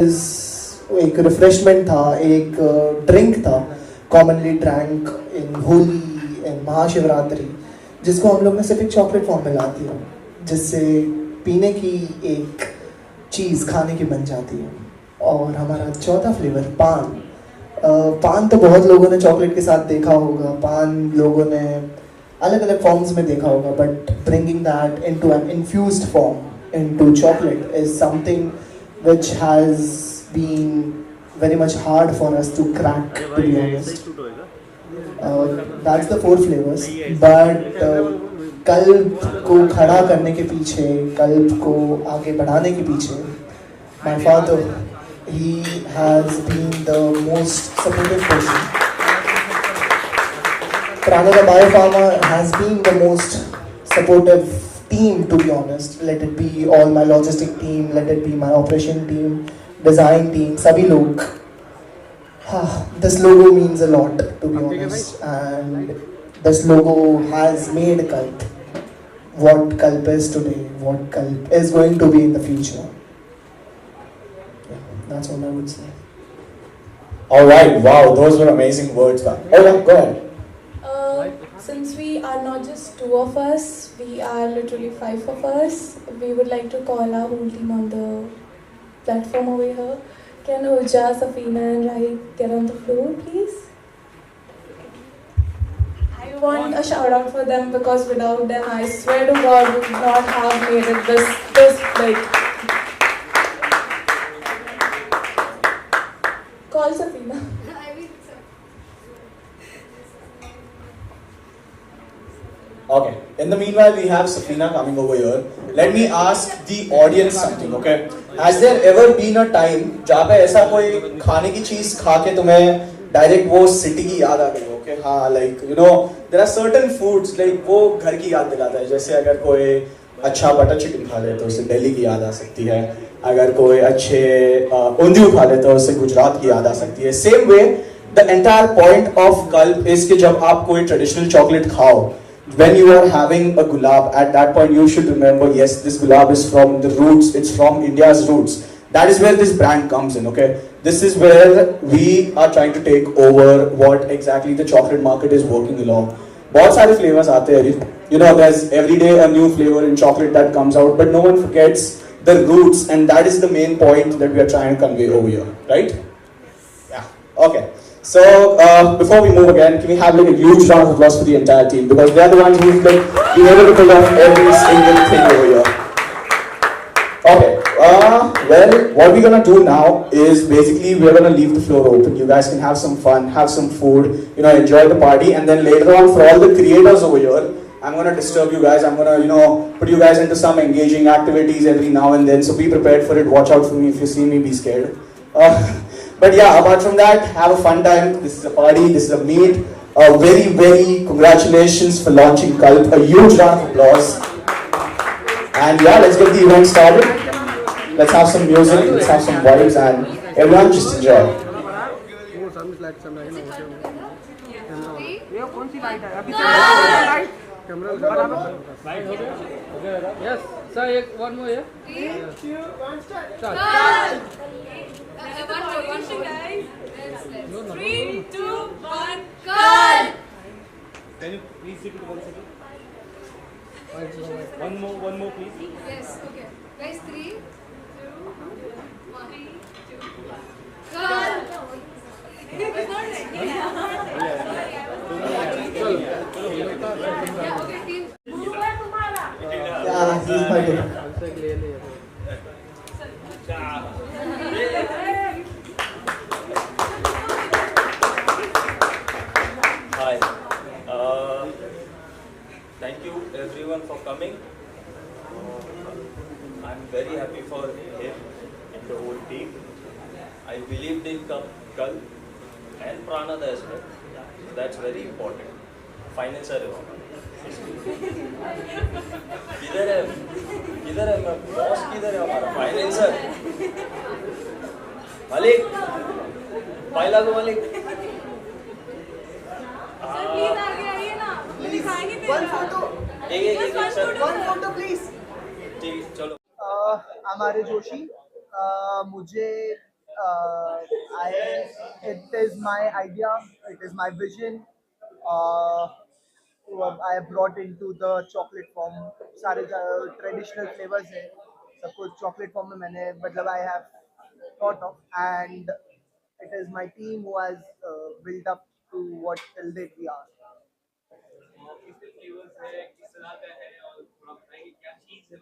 एक रिफ्रेशमेंट था, एक ड्रिंक था, कॉमनली ड्रैंक इन होली, इन महाशिवरात्रि, जिसको हम लोग ने सिर्फ एक चॉकलेट फॉर्म में ला दिया, जिससे पीने की एक चीज़ खाने की बन जाती है। और हमारा चौथा फ्लेवर पान। पान तो बहुत लोगों ने चॉकलेट के साथ देखा होगा, पान लोगों ने अलग अलग फॉर्म्स में देखा होगा, but bringing that into an infused form into chocolate is something which has been very much hard for us to crack, to be honest. That's the 4 flavors, but कल्प को खड़ा करने के पीछे, कल्प को आगे बढ़ाने के पीछे, my father, he has been the most supportive person. Pranada Biopharma has been the most supportive team, to be honest. Let it be all my logistic team, let it be my operation team, design team, sabhi log. This logo means a lot, to be honest, and this logo has made Kalp what Kalp is today, what Kalp is going to be in the future. Yeah, that's all I would say. All right, wow, those were amazing words. Oh yeah, go ahead. Since we are not just 2 of us, we are literally 5 of us. We would like to call our whole team on the platform over here. Can Urja, Safina and Rahid get on the floor, please? I want a shout out for them because without them, I swear to God, we would not have made it this like. Call Safina. Okay, in the meanwhile, we have Safina coming over here. Let me ask the audience something, okay? Has there ever been a time जहाँ पे ऐसा कोई खाने की चीज़ खा के तुम्हें direct वो सिटी की याद आ गई हो? Okay, हाँ, like you know, there are certain foods like वो घर की याद दिलाता है. जैसे अगर कोई अच्छा बटर चिकन खा ले तो उससे दिल्ली की याद आ सकती है. अगर कोई अच्छे ऊंधियू खा ले तो उससे गुजरात की याद आ सकती है. Same way, the entire point of Kalp is कि जब आप कोई traditional chocolate खाओ, when you are having a gulab, at that point you should remember, yes, this gulab is from the roots, it's from India's roots. That is where this brand comes in, okay? This is where we are trying to take over what exactly the chocolate market is working along. बहुत सारे flavors आते हैं, you know, there's every day a new flavor in chocolate that comes out, but no one forgets the roots, and that is the main point that we are trying to convey over here, right? Yeah, okay. So, before we move again, can we have like a huge round of applause for the entire team, because they are the ones who've been able to pull off every single thing over here. Okay, well, what we're gonna do now is basically we're gonna leave the floor open. You guys can have some fun, have some food, you know, enjoy the party, and then later on for all the creators over here, I'm gonna disturb you guys. I'm gonna, you know, put you guys into some engaging activities every now and then. So be prepared for it. Watch out for me. If you see me, be scared. But yeah, apart from that, have a fun time. This is a party, this is a meet. Very, very congratulations for launching Kalp. A huge round of applause. And yeah, let's get the event started. Let's have some music, let's have some vibes, and everyone just enjoy. Yes, sir, one more here. 3, 2, 1, start. One more, guys. 3, 2, 1, Kalp! Can you please repeat 1 second? One more, please. Yes, okay. Guys, 3, 2, 1. 3, 2, 1. Kalp! It's not like yeah, okay, team. Yeah, this is my turn. Hi. Thank you everyone for coming. I'm very happy for him and the whole team. I believed in Kalp and Pranada as well. That's very important. Financer है वहाँ. किधर है मैं boss किधर है हमारा financer मालिक पाइला को मालिक सर प्लीज आगे आइए ना दिखाएंगे One photo. One photo, please. ठीक चलो हमारे जोशी, मुझे I it is my idea, it is my vision. Uh, I have brought into the chocolate form. सारे traditional flavors है, सब कुछ chocolate form में मैंने मतलब I have thought of, and it is my team who has built up to what till date we are. कितने flavours है, किस तरह का है और थोड़ा बताएंगे क्या चीज़ है?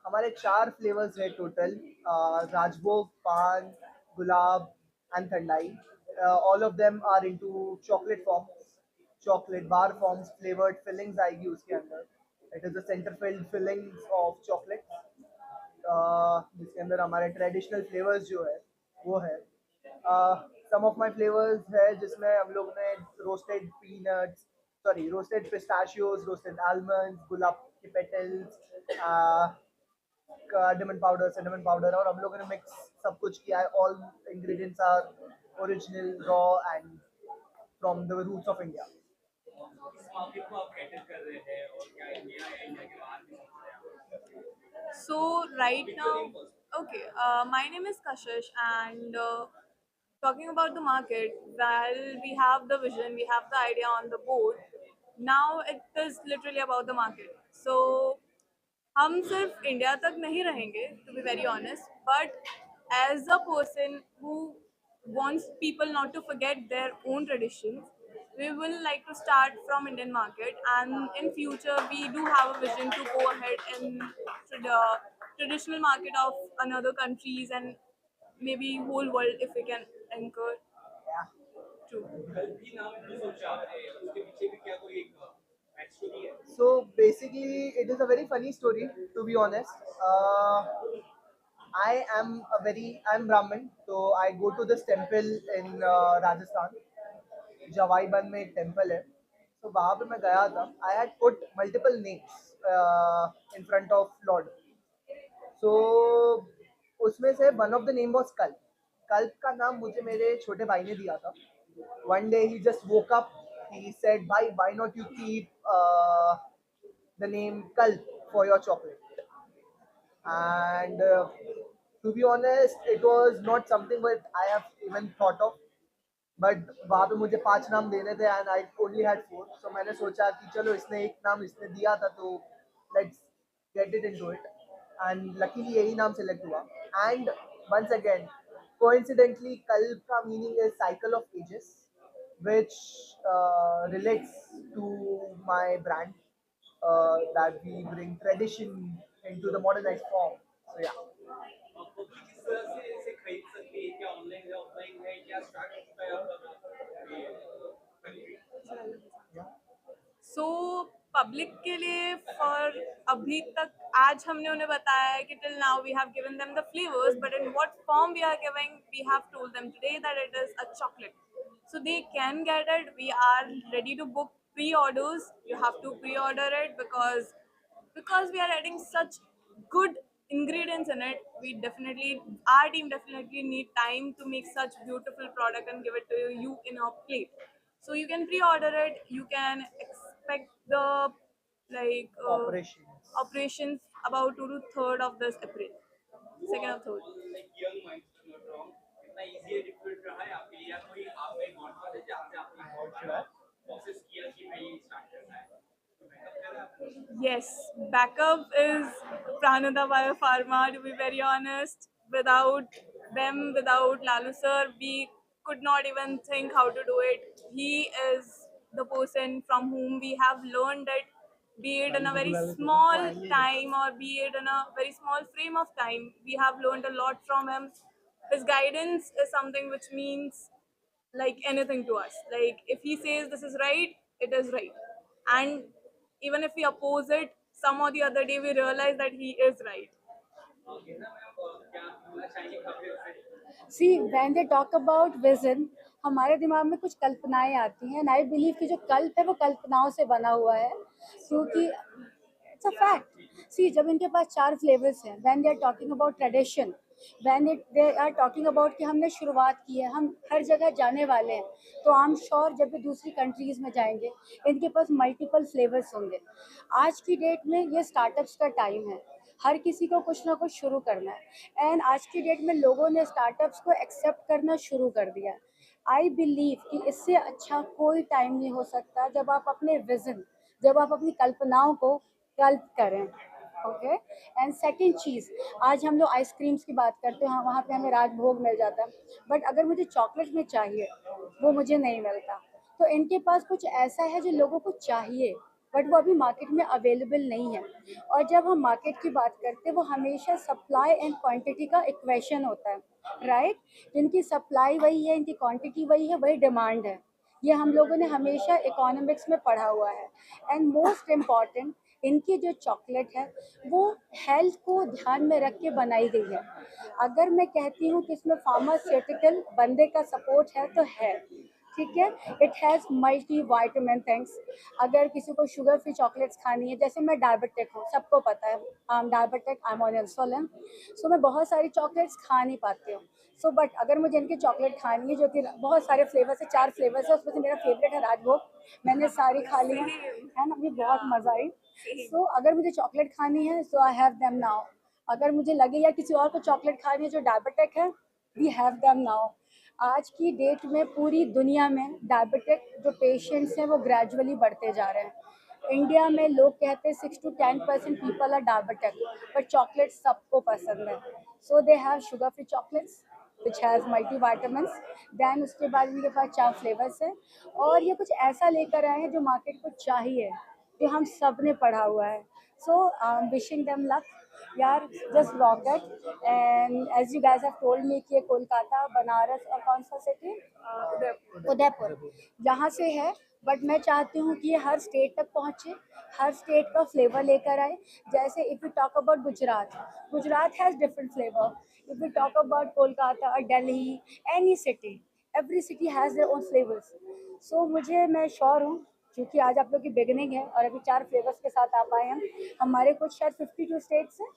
हमारे 4 फ्लेवर्स है total, Rajbhog, paan, gulab and thandai. All of them are into chocolate forms, chocolate bar forms, flavoured fillings आएगी उसके अंदर. It is the centre filled fillings of chocolate, जिसके अंदर हमारे ट्रेडिशनल फ्लेवर्स जो है वो है. सम ऑफ माय फ्लेवर्स है जिसमें हम लोग ने roasted peanuts, sorry roasted pistachios, roasted almonds, gulab के petals, cinnamon powder, cinnamon powder, और हम लोगों ने मिक्स सब कुछ किया है. All ingredients are original, raw and from the roots of India. किस मार्केट को आप कैटर कर रहे हैं और क्या इंडिया है, इंडिया के बाहर भी सोच रहे हैं? So right now, okay, my name is Kashish, and talking about the market, while we have the vision, we have the idea on the board. Now it is literally about the market. So हम सिर्फ India तक नहीं रहेंगे, to be very honest, but as a person who wants people not to forget their own traditions, we will like to start from Indian market, and in future we do have a vision to go ahead in the traditional market of another countries and maybe whole world if we can anchor to. कल भी नाम क्यों सोचा आपने? उसके पीछे भी क्या कोई एक बैक स्टोरी है? So basically, it is a very funny story, to be honest. I'm Brahmin, so I go to this temple in Rajasthan. जवाई बन में एक टेम्पल है, तो वहाँ पे मैं गया था. I had put multiple names in front of lord. So उसमें से one of the name was Kalp. Kalp का नाम मुझे मेरे छोटे भाई ने दिया था. One day he just woke up, he said, भाई why not you keep the name Kalp for your chocolate? And to be honest, it was not something that I have even thought of. But वहाँ पे मुझे 5 नाम देने थे and I only had 4. सो मैंने सोचा कि चलो इसने एक नाम इसने दिया था तो let's get it into it, and luckily यही नाम सेलेक्ट हुआ. And once again coincidentally Kalp का meaning is cycle of ages, which relates to my brand, that we bring tradition into the modernized form. So yeah. Public किस तरह से इसे खरीद सकती है? क्या ऑनलाइन है, ऑफलाइन है, क्या स्टार्ट हो चुका है आपका ये? सो पब्लिक के लिए फॉर अभी तक आज हमने उन्हें बताया है कि till now we have given them the flavours, but in what form we are giving, we have told them today that it is a chocolate. So they can get it. We are ready to book pre-orders. You have to pre-order it because we are adding such good ingredients in it. Our team definitely need time to make such beautiful product and give it to you in a plate. So you can pre-order it. You can expect the operations about 2 to 3rd of this April, 2nd or 3rd. Like young minds not wrong, कितना easy है, difficult रहा है आपके लिए, या कोई आप में गॉडफादर है जहाँ से आपने प्रोसेस किया कि भाई स्टार्ट करना है? तो बैकअप कर रहा है आपको? Yes, backup is Pranada Biopharma, to be very honest. Without them, without Lalu sir, we could not even think how to do it. He is the person from whom we have learned it, be it in a very small time or be it in a very small frame of time. We have learned a lot from him. His guidance is something which means like anything to us. Like if he says this is right, it is right. And even if we oppose it, some or the other day we realize that he is right. Okay ना ma'am, क्या बोलना चाहिए खबरें से? See when they talk about vision, हमारे दिमाग में कुछ कल्पनाएं आती हैं, एंड आई बिलीव कि जो कल्प है वो कल्पनाओं से बना हुआ है, क्योंकि इट्स अ फैक्ट. सी जब इनके पास 4 फ्लेवर्स हैं, when they are talking about tradition, when they are talking about कि हमने शुरुआत की है, हम हर जगह जाने वाले हैं, तो आई एम श्योर जब भी दूसरी कंट्रीज़ में जाएंगे इनके पास मल्टीपल फ्लेवर्स होंगे. आज की डेट में ये स्टार्टअप्स का टाइम है. हर किसी को कुछ ना कुछ शुरू करना है एंड आज की डेट में लोगों ने स्टार्टअप्स को एक्सेप्ट करना शुरू कर दिया। आई बिलीव कि इससे अच्छा कोई टाइम नहीं हो सकता जब आप अपने विजन, जब आप अपनी कल्पनाओं को कल्प करें। ओके। एंड सेकंड चीज़, आज हम लोग आइसक्रीम्स की बात करते हैं, हाँ वहाँ पे हमें राजभोग मिल जाता है, बट अगर मुझे चॉकलेट में चाहिए वो मुझे नहीं मिलता। तो इनके पास कुछ ऐसा है जो लोगों को चाहिए बट वो अभी मार्केट में अवेलेबल नहीं है। और जब हम मार्केट की बात करते हैं वो हमेशा सप्लाई एंड क्वांटिटी का इक्वेशन होता है, राइट। जिनकी सप्लाई वही है, इनकी क्वांटिटी वही है, वही डिमांड है। ये हम लोगों ने हमेशा इकोनॉमिक्स में पढ़ा हुआ है। एंड मोस्ट इम्पॉर्टेंट, इनकी जो चॉकलेट है वो हेल्थ को ध्यान में रख के बनाई गई है। अगर मैं कहती हूँ कि इसमें फार्मास्यूटिकल बंदे का सपोर्ट है तो है, ठीक है। It has multi vitamin things. अगर किसी को शुगर फ्री चॉकलेट्स खानी है, जैसे मैं डायबिटिक हूँ, सबको पता है I am diabetic, I am on insulin, so मैं बहुत सारी चॉकलेट्स खा नहीं पाती हूँ। सो बट अगर मुझे इनकी चॉकलेट खानी है जो कि बहुत सारे फ्लेवर्स है, 4 फ्लेवर्स है, उसमें से मेरा फेवरेट है राजभोग, मैंने सारी खा ली है ना, मुझे बहुत मज़ा आई। सो अगर मुझे चॉकलेट खानी है so I have them now. अगर मुझे लगे या किसी और को चॉकलेट खानी है जो डायबिटिक है, वी हैव देम नाउ। आज की डेट में पूरी दुनिया में डायबिटिक जो पेशेंट्स हैं वो ग्रेजुअली बढ़ते जा रहे हैं। इंडिया में लोग कहते हैं 6 to 10% people are diabetic, but chocolate सबको पसंद है। So they have sugar free chocolates which has multi vitamins. Then उसके बाद इनके पास 4 फ्लेवर्स हैं और ये कुछ ऐसा लेकर आए हैं जो मार्केट को चाहिए, जो हम सब ने पढ़ा हुआ है। So I am wishing them luck यार, just rock it. And as you guys have told me कि ये कोलकाता, बनारस और कौन सा सिटी, उदयपुर, यहाँ से है, बट मैं चाहती हूँ कि ये हर स्टेट तक पहुँचे, हर स्टेट का फ्लेवर लेकर आए। जैसे if you talk about Gujarat, Gujarat has different flavour. If you talk about Kolkata और Delhi, any city, every city has their own flavours. So मैं श्योर हूँ, क्योंकि आज आप लोग की बिगनिंग है और अभी 4 फ्लेवर्स के साथ आप आए हैं। हमारे कुछ शायद 52 स्टेट्स हैं,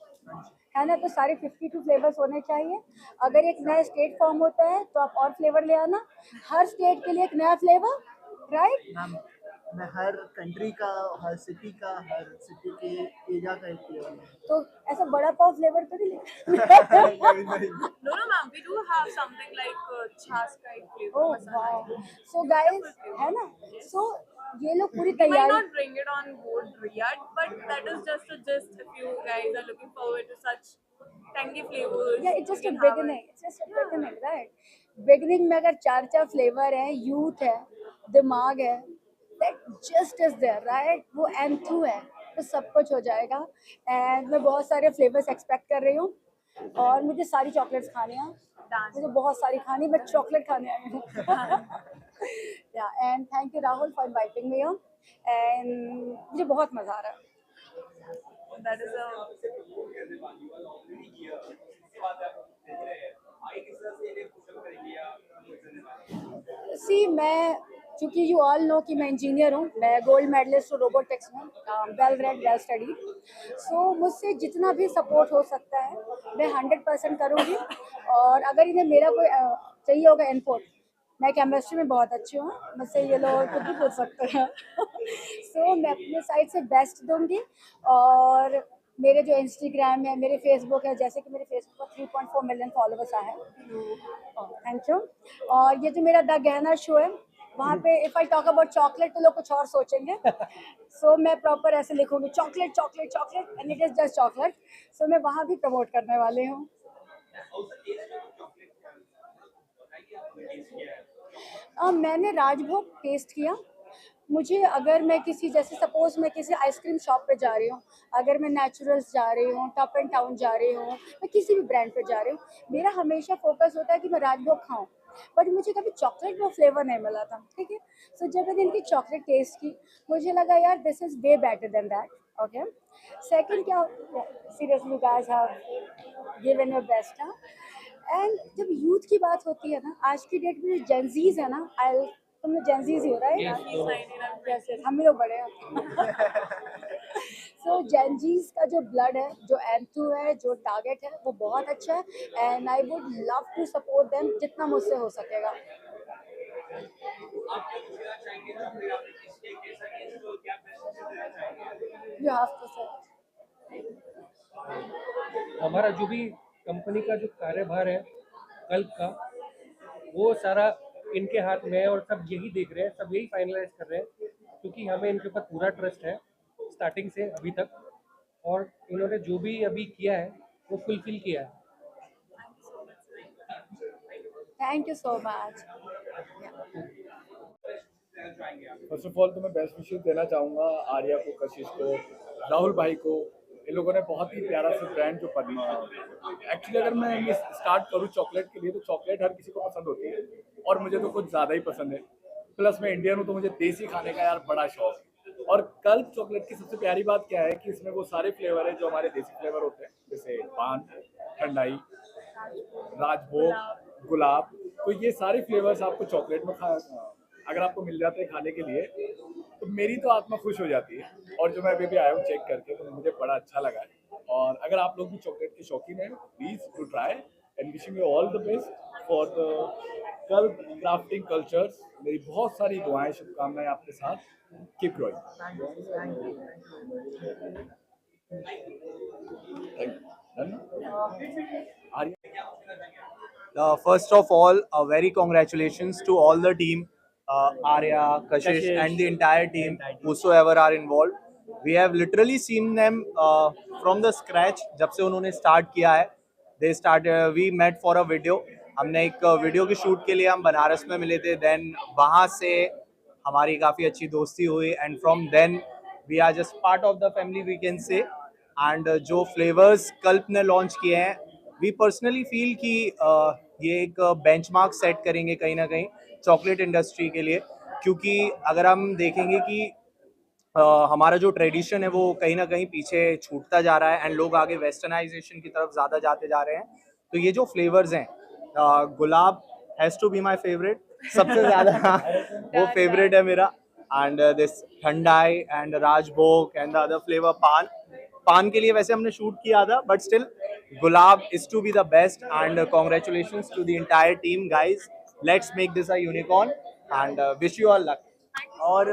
है ना, तो सारे 52 फ्लेवर्स होने चाहिए। अगर एक नया स्टेट फॉर्म होता है तो आप और फ्लेवर ले आना, हर स्टेट के लिए एक नया फ्लेवर, राइट। मैम, मैं हर कंट्री का, हर सिटी का, हर सिटी के एरिया का एक फ्लेवर तो ऐसा बड़ा पाव फ्लेवर तो नहीं No, no, ma'am. We do have something like chas type flavor. Oh wow. So guys, है ना, सो ये लोग पूरी We might तैयारी, not bring it on board yet, but that is just a gist. If you guys are looking forward to such tangy flavors, या it's you just a can have beginning, it. It's just a beginning, right. Beginning में अगर 4 flavour है, youth है, दिमाग है, that just is there, right, वो enthu है, तो सब कुछ हो जाएगा। एंड मैं बहुत सारे फ्लेवर्स एक्सपेक्ट कर रही हूँ और मुझे सारी चॉकलेट्स खानी है, मुझे बहुत सारी खानी, मैं चॉकलेट खाने आई हूँ। या and thank you Rahul for inviting me here, and मुझे बहुत मज़ा आ रहा है। That is a सी मैं, क्योंकि यू ऑल नो कि मैं इंजीनियर हूँ, मैं गोल्ड मेडलिस्ट हूँ रोबोटिक्स में, वेल रेड, वेल स्टडीड। सो मुझसे जितना भी सपोर्ट हो सकता है मैं 100% करूँगी। और अगर इन्हें मेरा कोई चाहिए होगा इनपुट, मैं केमिस्ट्री में बहुत अच्छी हूँ, मुझसे ये लोग कुछ भी पूछ सकते हैं। सो मैं अपने साइड से बेस्ट दूंगी। और मेरे जो इंस्टाग्राम है, मेरे फेसबुक है, जैसे कि मेरे फेसबुक पर 3.4 मिलियन फॉलोवर्स आए हैं, थैंक यू। और ये जो मेरा द गहना शो है, वहाँ पे if I talk about chocolate तो लोग कुछ और सोचेंगे। सो मैं प्रॉपर ऐसे लिखूंगी chocolate chocolate chocolate and it is just chocolate. So मैं वहाँ भी प्रमोट करने वाली हूँ। मैंने राजभोग टेस्ट किया। मुझे, अगर मैं किसी, जैसे सपोज मैं किसी आइसक्रीम शॉप पे जा रही हूँ, अगर मैं नेचुरल्स जा रही हूँ, टॉप एंड टाउन जा रही हूँ, मैं किसी भी ब्रांड पे जा रही हूँ, मेरा हमेशा फोकस होता है कि मैं राजभोग खाऊं, बट मुझे कभी चॉकलेट में फ्लेवर नहीं मिला था, ठीक है। सो जब मैंने इनकी चॉकलेट टेस्ट की, मुझे लगा यार this is way better than that. Okay. Second क्या, seriously guys have given your best. And जब यूथ की बात होती है ना, आज की डेट में जो जेंजीज है ना, आई, तुम लोग जेंजीज ही हो, राइट, जैसे हम ही लोग बड़े हैं। सो जेंजीज का जो ब्लड है, जो एंथू है, जो टारगेट है, वो बहुत अच्छा है। And I would love to support them जितना मुझसे हो सकेगा। यू हैव टू से हमारा जो भी कंपनी का जो कार्यभार है कल का, वो सारा इनके हाथ में है और सब यही देख रहे हैं, सब यही फाइनलाइज कर रहे हैं, क्योंकि हमें इनके ऊपर पूरा ट्रस्ट है स्टार्टिंग से अभी तक, और इन्होंने जो भी अभी किया है वो फुलफिल किया है। Thank you so much. First of all तो मैं बेस्ट विशेस देना चाहूँगा आर्या को, कशिश को, राहुल भाई को। इन लोगों ने बहुत ही प्यारा सा ब्रांड जो पद्मा, एक्चुअली अगर मैं ये स्टार्ट करूँ चॉकलेट के लिए, तो चॉकलेट हर किसी को पसंद होती है और मुझे तो कुछ ज़्यादा ही पसंद है। प्लस मैं इंडियन हूँ तो मुझे देसी खाने का यार बड़ा शौक है। और कल चॉकलेट की सबसे प्यारी बात क्या है कि इसमें वो सारे फ्लेवर है जो हमारे देसी फ्लेवर होते हैं, जैसे पान, ठंडाई, राजभोग, गुलाब। तो ये सारे फ्लेवर्स आपको चॉकलेट में अगर आपको मिल जाते हैं खाने के लिए, तो मेरी तो आत्मा खुश हो जाती है। और जो मैं अभी आया हूँ चेक करके, तो मुझे बड़ा अच्छा लगा है। और अगर आप लोग भी चॉकलेट के शौकीन हैं, please to try and wishing you all the best for the Kalp crafting cultures. मेरी बहुत सारी दुआएं, शुभकामनाएं आपके साथ। Keep growing. First of all, a very congratulations to all the team, Arya, Kashish, and the entire team, whosoever are involved. We have literally seen them from the scratch. जब से उन्होंने start किया है, they started. We met for a video. हमने एक video की shoot के लिए हम बनारस में मिले थे. Then वहाँ से हमारी काफ़ी अच्छी दोस्ती हुई, and from then we are just part of the family, we can say. And जो flavors कल्प ने launch किए हैं, वी पर्सनली फील कि ये एक बेंचमार्क सेट करेंगे कहीं ना कहीं चॉकलेट इंडस्ट्री के लिए, क्योंकि अगर हम देखेंगे कि हमारा जो ट्रेडिशन है वो कहीं ना कहीं पीछे छूटता जा रहा है एंड लोग आगे वेस्टर्नाइजेशन की तरफ ज़्यादा जाते जा रहे हैं। तो ये जो फ्लेवर्स हैं, gulab has to be my favourite, सबसे ज़्यादा वो फेवरेट है मेरा। And this thandai and Rajbhog and the other flavour paan के लिए वैसे हमने शूट किया था, but still gulab is to be the best. And congratulations to the entire team guys, let's make this a unicorn and wish you all luck. और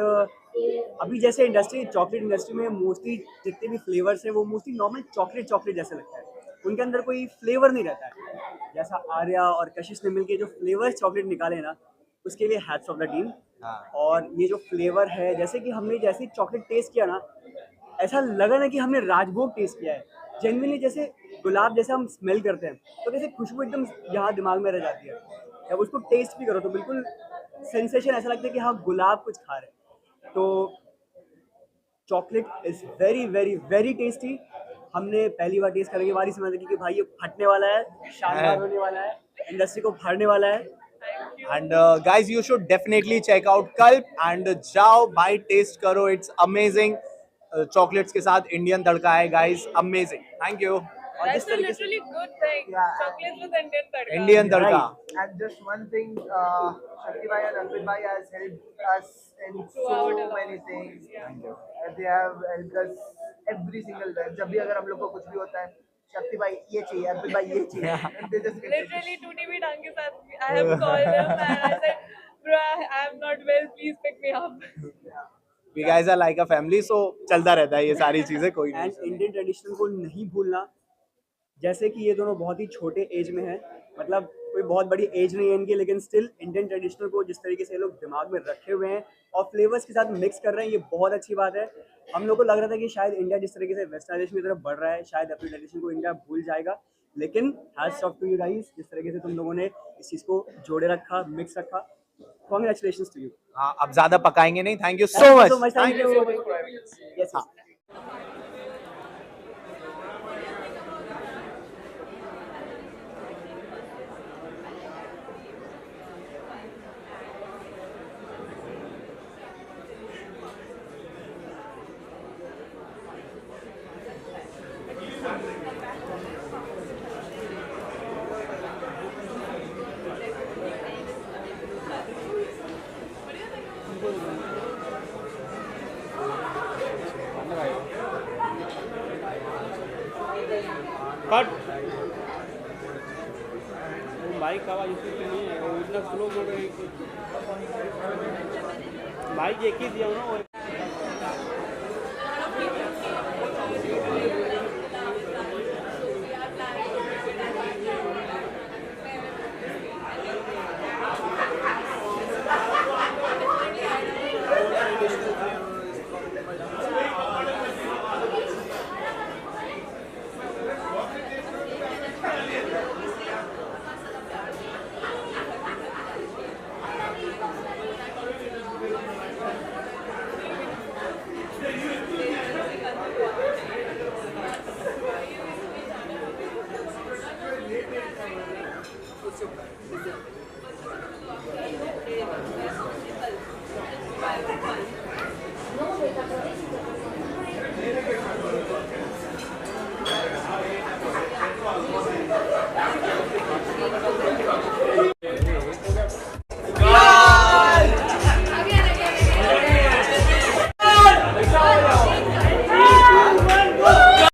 अभी जैसे industry, chocolate industry में मोस्टली जितने भी फ्लेवर्स हैं वो मोस्टली नॉर्मल चॉकलेट जैसे लगता है, उनके अंदर कोई फ्लेवर नहीं रहता है। जैसा आर्या और कशिश ने मिलकर जो फ्लेवर्स चॉकलेट निकाले ना, उसके लिए हैट्स ऑफ द टीम। और ये जो फ्लेवर है, जैसे कि हमने जैसे चॉकलेट टेस्ट किया ना, ऐसा लगा ना कि हमने राजभोग टेस्ट किया है जेन्युइनली। जैसे गुलाब जैसे हम स्मेल करते हैं तो जैसे खुशबू एकदम यहाँ दिमाग में रह जाती है, जब उसको टेस्ट भी करो तो बिल्कुल सेंसेशन ऐसा लगता है कि हाँ गुलाब कुछ खा रहे हैं। तो chocolate is very very very tasty. हमने पहली बार टेस्ट करने के बाद ही समझ लगी कि भाई ये फटने वाला है, शानदार होने वाला है, इंडस्ट्री को फाड़ने वाला है। And guys you should definitely check out Kalp and जाओ भाई टेस्ट करो, इट्स अमेजिंग। चॉकलेट्स के साथ इंडियन तड़का है guys, amazing. Thank you. That's a literally good thing. Yeah. Chocolates with Indian tadka. Indian tadka. And just one thing, Shakti Bhai and Arpit Bhai has helped us in so many things. They have helped us every single time. जब भी अगर हम लोग को कुछ भी होता है, शक्ति भाई ये चाहिए, अर्पित भाई ये चाहिए, and they just Literally, Tuti bhi Dang ke saath, I have called them and I said, bro, I am not well, please pick me up. We guys are like a family, so चलता रहता है ये सारी चीजें, कोई नहीं। And Indian tradition को नहीं भूलना। जैसे कि ये दोनों बहुत ही छोटे एज में हैं, मतलब कोई बहुत बड़ी एज नहीं है इनकी, लेकिन स्टिल इंडियन ट्रेडिशनल को जिस तरीके से ये लोग दिमाग में रखे हुए हैं और फ्लेवर्स के साथ मिक्स कर रहे हैं, ये बहुत अच्छी बात है। हम लोग को लग रहा था कि शायद इंडिया जिस तरीके से वेस्टर्नाइजेशन की तरफ बढ़ रहा है, शायद अपनी ट्रेडिशन को इंडिया भूल जाएगा, लेकिन hats off to you guys, जिस तरीके से तुम लोगों ने इस चीज़ को जोड़े रखा, मिक्स रखा। Congratulations to you. हाँ, अब ज़्यादा पकाएंगे नहीं। Thank you so much. Thank you. Yes. Cut bike का आवाज़ इसी पे नहीं है, वो इतना स्लो बोल रहे हैं कि बाइक एक ही दिया ना। उससे ऊपर